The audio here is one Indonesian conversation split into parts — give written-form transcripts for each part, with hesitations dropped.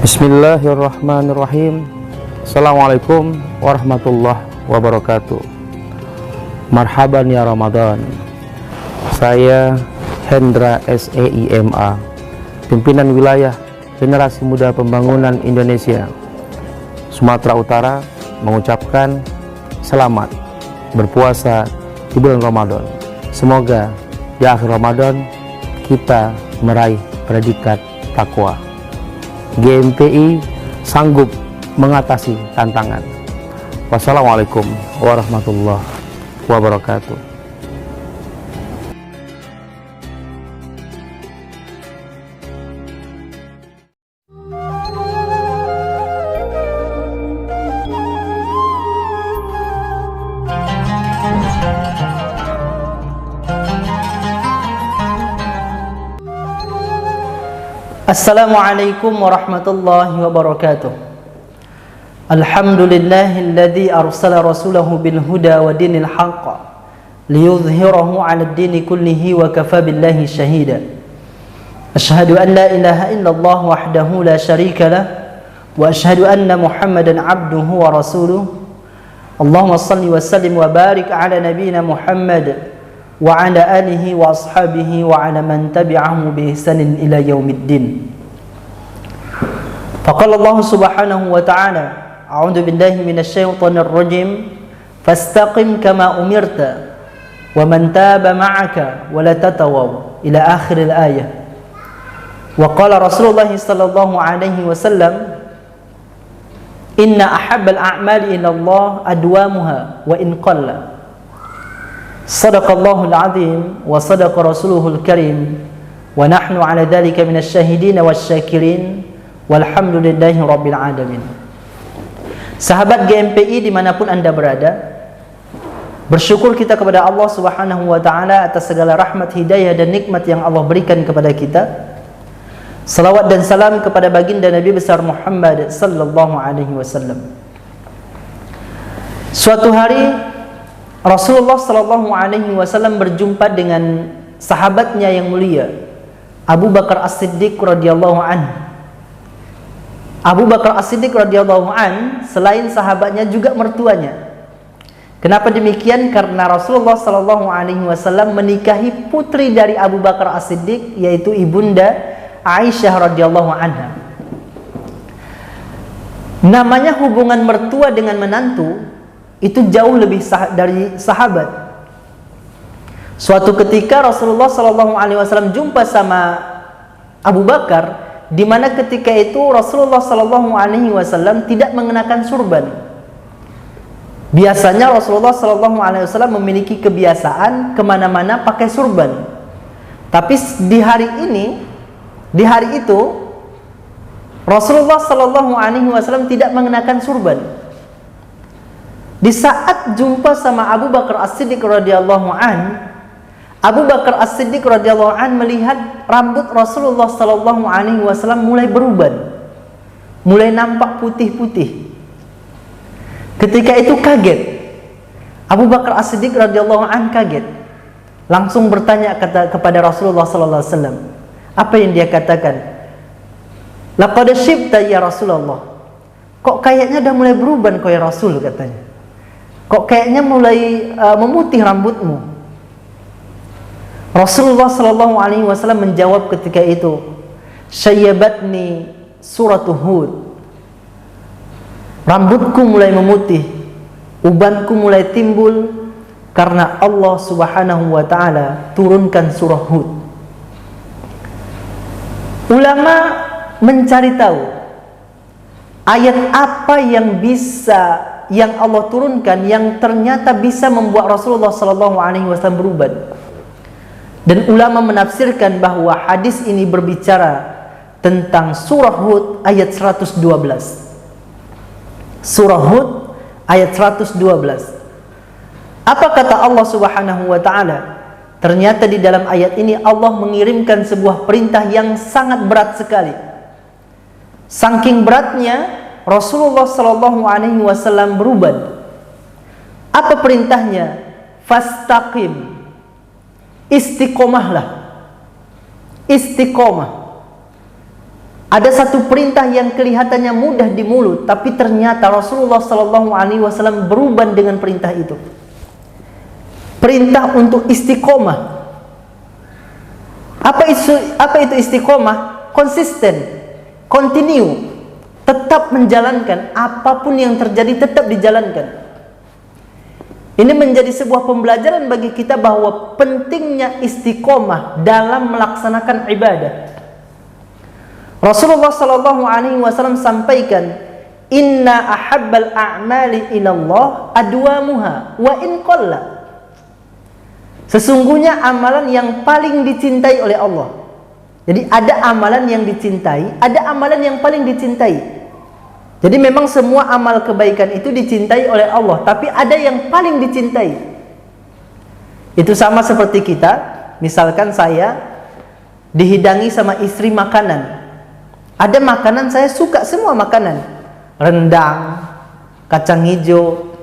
Bismillahirrahmanirrahim. Assalamualaikum warahmatullahi wabarakatuh. Marhaban ya Ramadan. Saya Hendra SEIMA, pimpinan wilayah Generasi Muda Pembangunan Indonesia Sumatera Utara, mengucapkan selamat berpuasa di bulan Ramadan. Semoga di akhir Ramadan kita meraih predikat takwa. GMPI sanggup mengatasi tantangan. Wassalamualaikum warahmatullahi wabarakatuh. Assalamualaikum warahmatullahi wabarakatuh. Alhamdulillahilladzi arsala rasulahu bil huda wa dinil haqq liyudhhirahu 'alad dini kullihi wa kafa billahi shahida. Asyhadu an la ilaha illallah wahdahu la syarika lah wa asyhadu anna Muhammadan 'abduhu wa rasuluh. Allahumma shalli wa sallim wa barik 'ala nabiyyina Muhammad wa ala alihi wa ashabihi wa ala man tabi'ahu bi ihsanin ila yaumiddin. Faqala Allah subhanahu wa ta'ala, a'udzu billahi minasy syaithanir rajim, fastaqim kama umirta wa man taba ma'aka wa la tatawaw, ila akhir al-ayah. Wa qala Rasulullah sallallahu alaihi wasallam, inna ahabbal a'mali ila Allah adwamuha wa in qalla. Sadaqallahul azim wa sadaqa rasuluhul karim wa nahnu ala dhalika minasy syahidin wasyakirin walhamdulillahi rabbil alamin. Sahabat GMPI dimanapun anda berada, bersyukur kita kepada Allah subhanahu wa ta'ala atas segala rahmat, hidayah dan nikmat yang Allah berikan kepada kita. Salawat dan salam kepada baginda Nabi besar Muhammad sallallahu alaihi wasallam. Suatu hari Rasulullah sallallahu alaihi wasallam berjumpa dengan sahabatnya yang mulia, Abu Bakar As-Siddiq radhiyallahu anhu. Abu Bakar As-Siddiq radhiyallahu anhu selain sahabatnya juga mertuanya. Kenapa demikian? Karena Rasulullah sallallahu alaihi wasallam menikahi putri dari Abu Bakar As-Siddiq, yaitu ibunda Aisyah radhiyallahu anha. Namanya hubungan mertua dengan menantu itu jauh lebih dari sahabat. Suatu ketika Rasulullah sallallahu alaihi wasallam jumpa sama Abu Bakar, di mana ketika itu Rasulullah sallallahu alaihi wasallam tidak mengenakan surban. Biasanya Rasulullah sallallahu alaihi wasallam memiliki kebiasaan kemana-mana pakai surban. Tapi di hari itu Rasulullah sallallahu alaihi wasallam tidak mengenakan surban. Di saat jumpa sama Abu Bakar As-Siddiq radhiyallahu an, Abu Bakar As-Siddiq radhiyallahu an melihat rambut Rasulullah sallallahu alaihi wasallam mulai beruban, mulai nampak putih-putih. Ketika itu kaget. Abu Bakar As-Siddiq radhiyallahu an kaget. Langsung bertanya kepada Rasulullah sallallahu alaihi wasallam. Apa yang dia katakan? Laqad syibta ya Rasulullah. Kok kayaknya udah mulai beruban kau ya Rasul, katanya. Kok kayaknya mulai memutih rambutmu. Rasulullah sallallahu alaihi wasallam menjawab ketika itu, "Syayyabatni suratu Hud." Rambutku mulai memutih, ubanku mulai timbul karena Allah Subhanahu wa taala turunkan surah Hud. Ulama mencari tahu ayat apa yang Allah turunkan yang ternyata bisa membuat Rasulullah sallallahu alaihi wasallam beruban. Dan ulama menafsirkan bahwa hadis ini berbicara tentang surah Hud ayat 112. Surah Hud ayat 112. Apa kata Allah Subhanahu wa taala? Ternyata di dalam ayat ini Allah mengirimkan sebuah perintah yang sangat berat sekali. Saking beratnya Rasulullah sallallahu alaihi wasallam beruban. Apa perintahnya? Fastaqim. Istiqomahlah. Istiqomah. Ada satu perintah yang kelihatannya mudah di mulut, tapi ternyata Rasulullah SAW berubah dengan perintah itu. Perintah untuk istiqomah. Apa itu istiqomah? Konsisten, continue, tetap menjalankan apapun yang terjadi, tetap dijalankan. Ini menjadi sebuah pembelajaran bagi kita bahwa pentingnya istiqomah dalam melaksanakan ibadah. Rasulullah SAW sampaikan, Inna ahabbal a'mali ilallah adwamuha wa in qalla. Sesungguhnya amalan yang paling dicintai oleh Allah. Jadi ada amalan yang dicintai, ada amalan yang paling dicintai. Jadi memang semua amal kebaikan itu dicintai oleh Allah, tapi ada yang paling dicintai. Itu sama seperti kita, misalkan saya dihidangi sama istri makanan. Ada makanan saya suka, semua makanan, rendang, kacang hijau,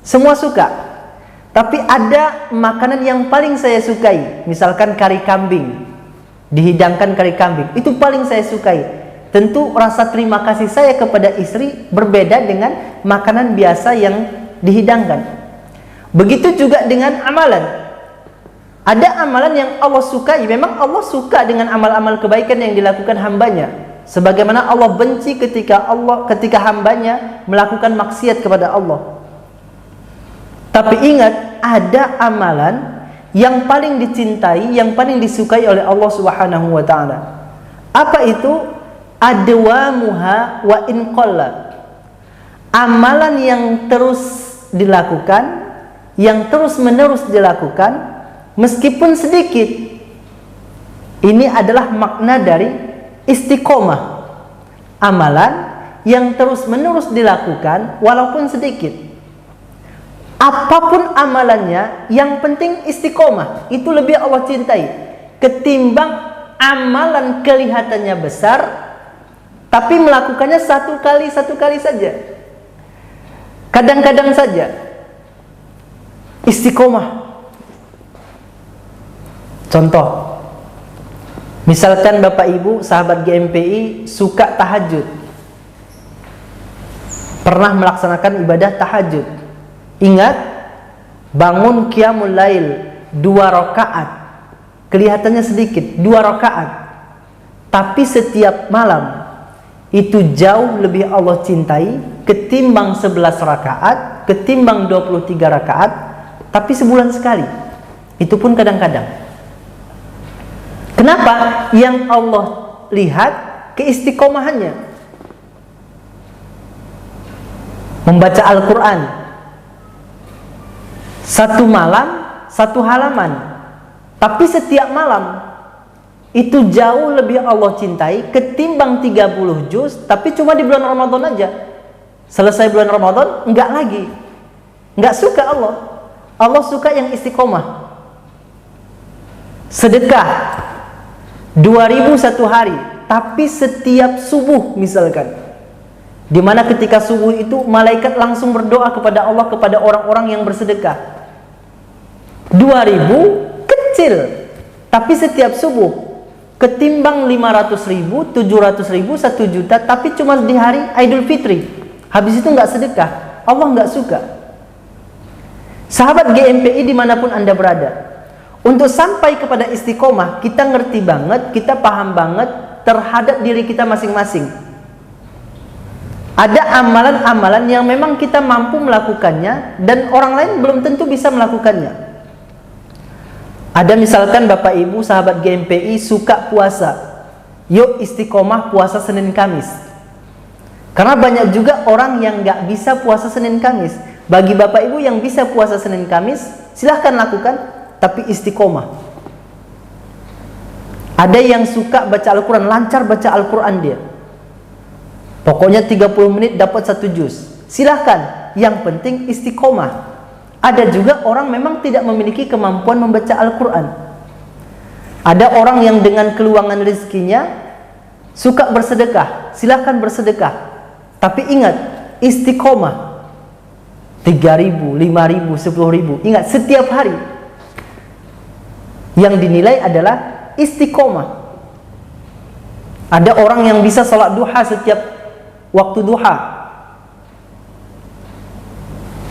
semua suka. Tapi ada makanan yang paling saya sukai, misalkan kari kambing, dihidangkan kari kambing, itu paling saya sukai. Tentu rasa terima kasih saya kepada istri berbeda dengan makanan biasa yang dihidangkan. Begitu juga dengan amalan. Ada amalan yang Allah sukai, memang Allah suka dengan amal-amal kebaikan yang dilakukan hambanya. Sebagaimana Allah benci ketika hambanya melakukan maksiat kepada Allah. Tapi ingat, ada amalan yang paling dicintai, yang paling disukai oleh Allah Subhanahu wa taala. Apa itu? Adwamuha wa in qalla. Amalan yang terus dilakukan, yang terus-menerus dilakukan meskipun sedikit. Ini adalah makna dari istiqomah. Amalan yang terus-menerus dilakukan walaupun sedikit. Apapun amalannya, yang penting istiqomah. Itu lebih Allah cintai ketimbang amalan kelihatannya besar tapi melakukannya satu kali saja, kadang-kadang saja. Istiqomah. Contoh, misalkan Bapak Ibu sahabat GMPI suka tahajud, pernah melaksanakan ibadah tahajud. Ingat, bangun qiyamul lail 2 rakaat, kelihatannya sedikit, 2 rakaat, tapi setiap malam itu jauh lebih Allah cintai ketimbang 11 rakaat, ketimbang 23 rakaat, tapi sebulan sekali. Itu pun kadang-kadang. Kenapa? Yang Allah lihat keistiqomahannya. Membaca Al-Quran 1 malam 1 halaman, tapi setiap malam itu jauh lebih Allah cintai ketimbang 30 juz, tapi cuma di bulan Ramadan aja. Selesai bulan Ramadan, enggak lagi. Enggak suka Allah. Allah suka yang istiqomah. Sedekah 2000 1 hari, tapi setiap subuh misalkan, dimana ketika subuh itu malaikat langsung berdoa kepada Allah, kepada orang-orang yang bersedekah. 2000 kecil, tapi setiap subuh. Ketimbang 500.000, 700.000, 1 juta, tapi cuma di hari Idul Fitri. Habis itu nggak sedekah. Allah nggak suka. Sahabat GMPI dimanapun Anda berada, untuk sampai kepada istiqomah, kita ngerti banget, kita paham banget terhadap diri kita masing-masing. Ada amalan-amalan yang memang kita mampu melakukannya dan orang lain belum tentu bisa melakukannya. Ada misalkan Bapak Ibu sahabat GMPI suka puasa, yuk istiqomah puasa Senin Kamis. Karena banyak juga orang yang nggak bisa puasa Senin Kamis. Bagi Bapak Ibu yang bisa puasa Senin Kamis, silahkan lakukan, tapi istiqomah. Ada yang suka baca Al-Quran, lancar baca Al-Quran dia, pokoknya 30 menit dapat 1 juz, silahkan, yang penting istiqomah. Ada juga orang memang tidak memiliki kemampuan membaca Al-Quran. Ada orang yang dengan keluangan rezekinya suka bersedekah, silahkan bersedekah, tapi ingat, istiqomah. 3.000, 5.000, 10.000, ingat, setiap hari. Yang dinilai adalah istiqomah. Ada orang yang bisa sholat duha setiap waktu duha.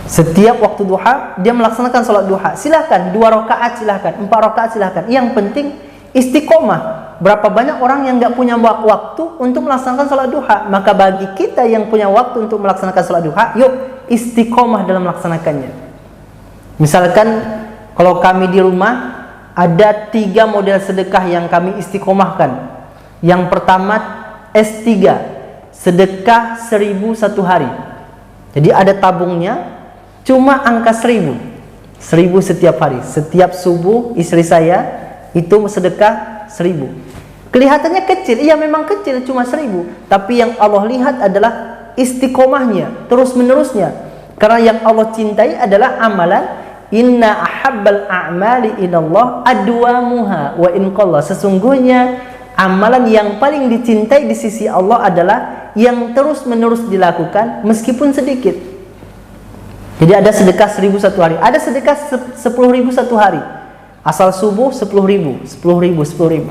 Setiap waktu duha dia melaksanakan sholat duha. Silahkan 2 rakaat, silahkan 4 rakaat, silahkan. Yang penting istiqomah. Berapa banyak orang yang nggak punya waktu untuk melaksanakan sholat duha. Maka bagi kita yang punya waktu untuk melaksanakan sholat duha, yuk istiqomah dalam melaksanakannya. Misalkan kalau kami di rumah ada 3 model sedekah yang kami istiqomahkan. Yang pertama S3, sedekah 1000 1 hari. Jadi ada tabungnya cuma angka 1000 setiap hari. Setiap subuh istri saya itu sedekah 1000. Kelihatannya kecil, iya memang kecil, cuma 1000. Tapi yang Allah lihat adalah istiqomahnya, terus menerusnya. Karena yang Allah cintai adalah amalan inna ahabbal a'mali inallah adwamuha wa in qalla. Sesungguhnya amalan yang paling dicintai di sisi Allah adalah yang terus menerus dilakukan meskipun sedikit. Jadi ada sedekah 1000 1 hari, ada sedekah 10.000 1 hari. Asal subuh 10.000, 10.000, 10.000.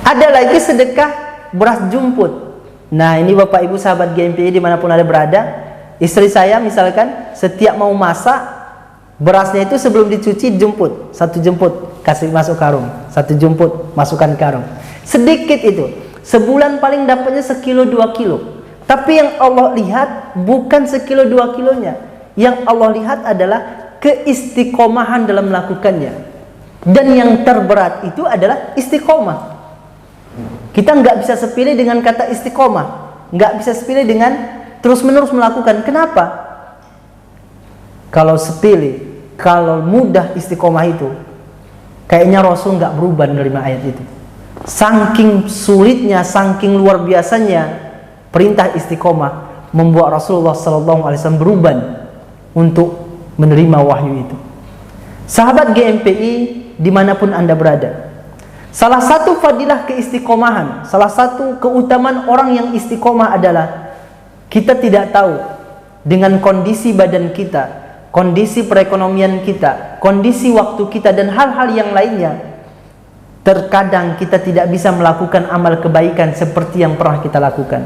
Ada lagi sedekah beras jumput. Nah, ini Bapak Ibu sahabat GMPI dimanapun ada berada, istri saya misalkan setiap mau masak, berasnya itu sebelum dicuci jemput, 1 jemput kasih masuk karung, 1 jemput masukkan karung. Sedikit itu, sebulan paling dapatnya 1 kilo 2 kilo. Tapi yang Allah lihat bukan 1 kilo 2 kilonya. Yang Allah lihat adalah keistiqomahan dalam melakukannya. Dan yang terberat itu adalah istiqomah. Kita nggak bisa sepilih dengan kata istiqomah, nggak bisa sepilih dengan terus menerus melakukan. Kenapa? Kalau sepilih, kalau mudah istiqomah itu, kayaknya Rasul nggak berubah menerima ayat itu. Saking sulitnya, saking luar biasanya perintah istiqomah membuat Rasulullah SAW berubah untuk menerima wahyu itu. Sahabat GMPI dimanapun Anda berada, salah satu fadilah keistiqomahan, salah satu keutamaan orang yang istiqomah adalah kita tidak tahu dengan kondisi badan kita, kondisi perekonomian kita, kondisi waktu kita dan hal-hal yang lainnya. Terkadang kita tidak bisa melakukan amal kebaikan seperti yang pernah kita lakukan.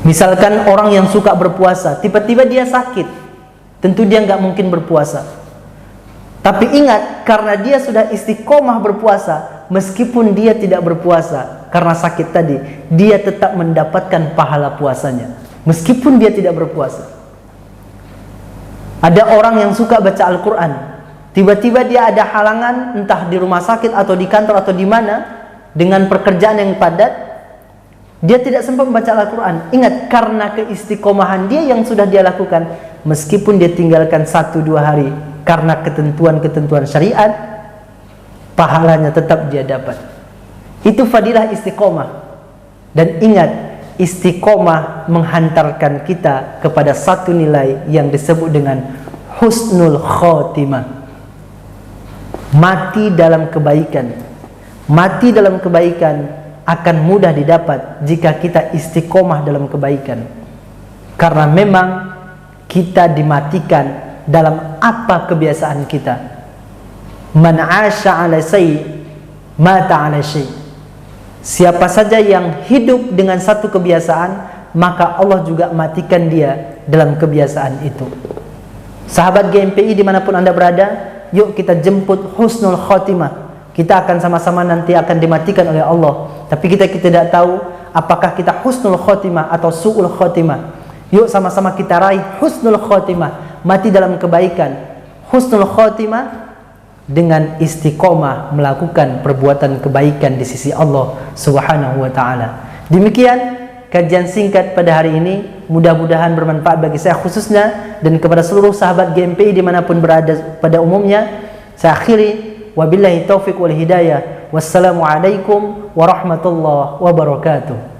Misalkan orang yang suka berpuasa, tiba-tiba dia sakit, tentu dia nggak mungkin berpuasa. Tapi ingat, karena dia sudah istiqomah berpuasa, meskipun dia tidak berpuasa karena sakit tadi, dia tetap mendapatkan pahala puasanya, meskipun dia tidak berpuasa. Ada orang yang suka baca Al-Quran, tiba-tiba dia ada halangan, entah di rumah sakit atau di kantor atau di mana, dengan pekerjaan yang padat, dia tidak sempat membaca Al-Quran. Ingat, karena keistiqomahan dia yang sudah dia lakukan, meskipun dia tinggalkan 1-2 hari, karena ketentuan-ketentuan syariat, pahalanya tetap dia dapat. Itu fadilah istiqomah. Dan ingat, istiqomah menghantarkan kita kepada satu nilai yang disebut dengan husnul khotimah. Mati dalam kebaikan. Mati dalam kebaikan akan mudah didapat jika kita istiqomah dalam kebaikan. Karena memang kita dimatikan dalam apa kebiasaan kita. Man 'asha 'ala syai' mata 'ala syai'. Siapa saja yang hidup dengan satu kebiasaan, maka Allah juga matikan dia dalam kebiasaan itu. Sahabat GMPI dimanapun Anda berada, yuk kita jemput husnul khotimah. Kita akan sama-sama nanti akan dimatikan oleh Allah. Tapi kita tidak tahu apakah kita husnul khotimah atau su'ul khotimah. Yuk sama-sama kita raih husnul khotimah, mati dalam kebaikan. Husnul khotimah dengan istiqomah melakukan perbuatan kebaikan di sisi Allah Subhanahu wa taala. Demikian kajian singkat pada hari ini, mudah-mudahan bermanfaat bagi saya khususnya dan kepada seluruh sahabat GMPI dimanapun berada pada umumnya. Saya akhiri, wabillahi taufiq wal hidayah. Wassalamualaikum warahmatullahi wabarakatuh.